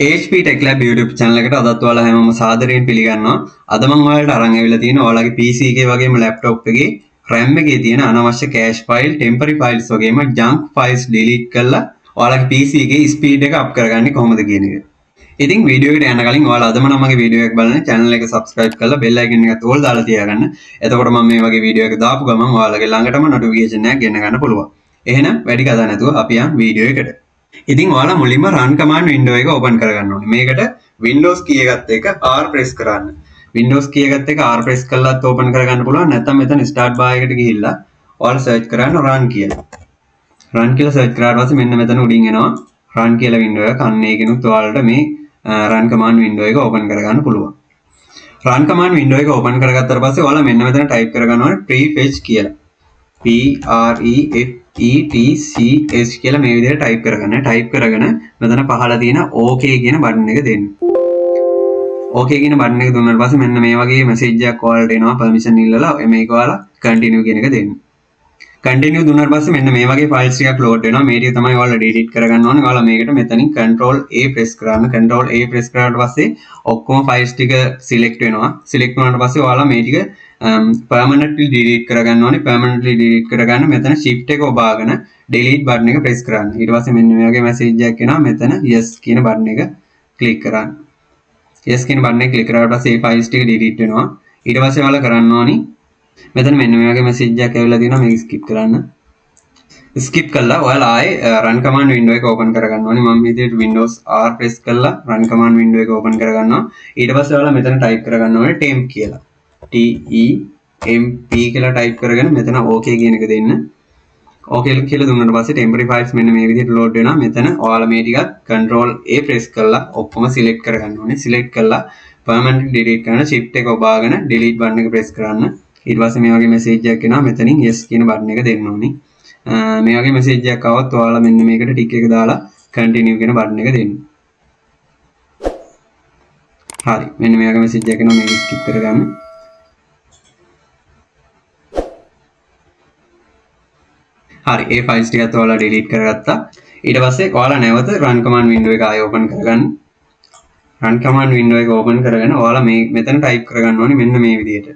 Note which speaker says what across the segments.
Speaker 1: HP Tech Lab YouTube channel එකට අදත් ඔයාලා හැමෝම සාදරයෙන් පිළිගන්නවා. අද මම ඔයාලට අරන් ඇවිල්ලා තියෙනවා ඔයාලගේ PC එකේ වගේම laptop එකේ RAM එකේ තියෙන අනවශ්‍ය cache file, temporary files වගේම junk files delete කරලා ඔයාලගේ PC එකේ speed එක up කරගන්නේ කොහොමද කියන එක. ඉතින් වීඩියෝ එකට යන්න කලින් ඔයාලා අදම නම් මගේ වීඩියෝ එක බලන්න channel එක subscribe කරලා bell icon එකත් all දාලා තියාගන්න. එතකොට මම මේ වගේ වීඩියෝ එක දාපු ගමන් ඔයාලගේ ළඟටම notification එකක් ගෙන්න ගන්න පුළුවන්. එහෙනම් වැඩි කතා නැතුව අපි යන් වීඩියෝ එකට. ඉතින් ඔයාලා මුලින්ම run command window එක open කරගන්න ඕනේ. මේකට Windows key එකත් එක්ක R press කරන්න. Windows key එකත් එක්ක R press කළාත් open කරගන්න පුළුවන්. නැත්නම් මෙතන start bar එකට ගිහිල්ලා ඔයාලා search කරන්න run කියලා. run කියලා search කරාට පස්සේ මෙන්න මෙතන උඩින් එනවා run කියලා window එක. අන්න ඒකිනුත් ඔයාලට මේ run command window එක open කරගන්න පුළුවන්. run command window එක open කරගත්තාට පස්සේ ඔයාලා මෙන්න මෙතන type කරගන්න ඕනේ prefetch කියලා. PREFETCH කියලා මේ විදිහට type කරගන්න. type කරගෙන මෙතන පහළ තියෙන OK කියන button එක දෙන්න. OK කියන button එක දුන්නාට පස්සේ මෙන්න මේ වගේ message එකක් ඔයාලට එනවා permission ඉල්ලලා මේක ඔයාලා continue කියන එක දෙන්න. continue දුන්නාට පස්සේ මෙන්න මේ වගේ files ටිකක් load වෙනවා. මේ ටික තමයි ඔයාලා delete කරගන්න ඕනේ. ඔයාලා මේකට මෙතනින් control A press කරන්න. control A press කරාට පස්සේ ඔක්කොම files ටික select වෙනවා. select වුණාට පස්සේ ඔයාලා මේ ටික permanently delete කරගන්න ඕනේ. permanently delete කරගන්න මෙතන shift එක ඔබාගෙන delete button එක press කරන්න. ඊට පස්සේ මෙන්න මේ වගේ message එකක් එනවා. මෙතන yes කියන button එක click කරන්න. yes කියන button එක click කරාට පස්සේ මේ files ටික delete වෙනවා. ඊට පස්සේ ඔයාලා කරන්න ඕනි මෙතන මෙන්න මේ වගේ message එකක් ඇවිල්ලා තියෙනවා. මේක skip කරන්න. skip කළා ඔයාලා ආයේ run command window එක open කරගන්න ඕනේ. මම මේ විදිහට Windows R press කරලා run command window එක open කරගන්නවා. ඊට පස්සේ ඔයාලා මෙතන type කරගන්න ඕනේ temp කියලා. TEMP කියලා type කරගෙන මෙතන OK කියන එක දෙන්න. OK කියලා දුන්නාට පස්සේ temporary files මෙන්න මේ විදිහට load වෙනවා. මෙතන ඔයාලා මේ ටිකත් control A press කරලා ඔක්කොම select කරගන්න ඕනේ. select කරලා permanently delete කරන shift එක ඔබාගෙන delete button එක press කරන්න. ඊට පස්සේ මේ වගේ message එකක් එනවා. මෙතනින් yes කියන button එක දෙන්න ඕනේ. මේ වගේ message එකක් ආවොත් ඔයාලා මෙන්න මේකට tick එක දාලා continue කියන button එක දෙන්න. හරි. මෙන්න මේ වගේ message එකක් එනවා. මේක skip කරගන්න. හරි ඒ files ටිකත් ඔයාලා delete කරගත්තා. ඊට පස්සේ ඔයාලා නැවත run command window එක ආයෙ open කරගන්න. run command window එක open කරගෙන ඔයාලා මේ මෙතන type කරගන්න ඕනේ මෙන්න මේ විදිහට.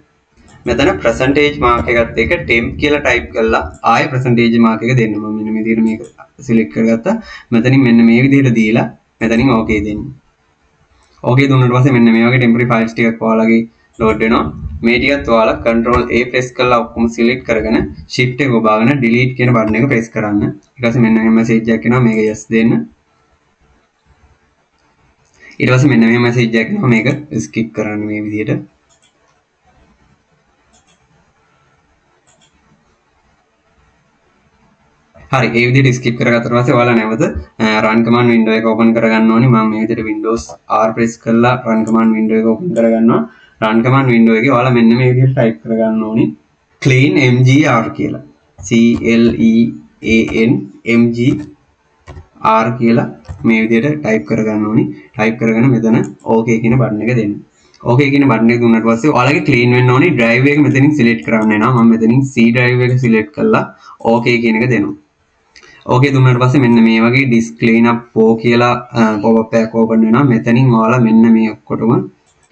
Speaker 1: මෙතන percentage mark එකත් එක්ක temp කියලා type කරලා ආයෙ percentage mark එක දෙන්න. මම මෙන්න මේ විදිහට මේක select කරගත්තා. මෙතනින් මෙන්න මේ විදිහට දීලා මෙතනින් OK දෙන්න. OK දුන්නාට පස්සේ මෙන්න මේ වගේ temporary files ටිකක් ඔයාලගේ load වෙනවා. මේ ටිකත් ඔයාලා control A press කරලා ඔක්කොම select කරගෙන shift එක ඔබාගෙන delete කියන button එක press කරන්න. ඊට පස්සේ මෙන්න මේ message එකක් එනවා. මේක yes දෙන්න. ඊට පස්සේ මෙන්න මේ message එකක් එනවා. මේක skip කරන්න මේ විදිහට. හරි ඒ විදිහට skip කරගත්තාට පස්සේ ඔයාලා නැවත run command window එක open කරගන්න ඕනේ. මම මේ විදිහට Windows R press කරලා run command window එක open කරගන්නවා. run command window එකේ ඔයාලා මෙන්න මේ විදිහට type කරගන්න ඕනේ clean mgr කියලා. CLEAN mgr කියලා මේ විදිහට type කරගන්න ඕනේ. type කරගෙන මෙතන OK කියන button එක දෙන්න. OK කියන button එක දුන්නාට පස්සේ ඔයාලගේ clean වෙන්න ඕනේ drive එක මෙතනින් select කරන්න වෙනවා. මම මෙතනින් C drive එක select කරලා OK කියන එක දෙනවා. OK දුන්නාට පස්සේ මෙන්න මේ වගේ disk cleanup 4 කියලා pop up එකක් open වෙනවා. මෙතනින් ඔයාලා මෙන්න මේ ඔක්කොටම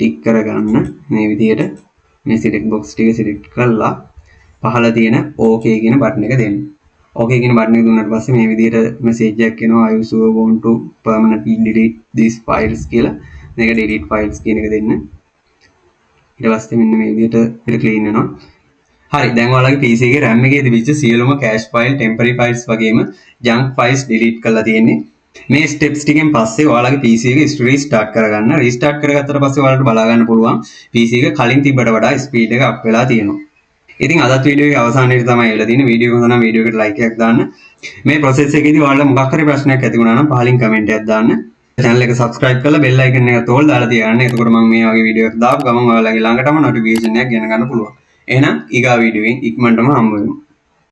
Speaker 1: ටික් කරගන්න මේ විදිහට මේ select box ටික select කරලා පහළ තියෙන OK කියන button එක දෙන්න. OK කියන button එක දුන්නාට පස්සේ මේ විදිහට message එකක් එනවා I also want to permanently delete these files කියලා. මේක delete files කියන එක දෙන්න. ඊට පස්සේ මෙන්න මේ විදිහට clean වෙනවා. හරි දැන් ඔයාලගේ PC එකේ RAM එකේ තිබිච්ච සියලුම cache file, temporary files වගේම junk files delete කරලා තියෙන්නේ. මේ steps ටිකෙන් පස්සේ ඔයාලගේ PC එක restart කරගන්න. restart කරගත්තට පස්සේ ඔයාලට බලා ගන්න පුළුවන් PC එක කලින් තිබ්බට වඩා speed එක up වෙලා තියෙනවා. ඉතින් අදත් වීඩියෝ එකේ අවසානයේදී තමයි එලා තියෙන්නේ. වීඩියෝ එක හොඳ නම් වීඩියෝ එකට like එකක් දාන්න. මේ process එකේදී ඔයාලට මොකක් හරි ප්‍රශ්නයක් ඇති වුණා නම් පහලින් comment එකක් දාන්න. channel එක subscribe කරලා bell icon එක all දාලා තියාගන්න. එතකොට මම මේ වගේ වීඩියෝ එකක් දාපු ගමන් ඔයාලගේ ළඟටම notification එකක් ගෙන ගන්න පුළුවන්. එහෙනම් ඊගා වීඩියෝ එකෙන් ඉක්මනටම හම්බ වෙමු.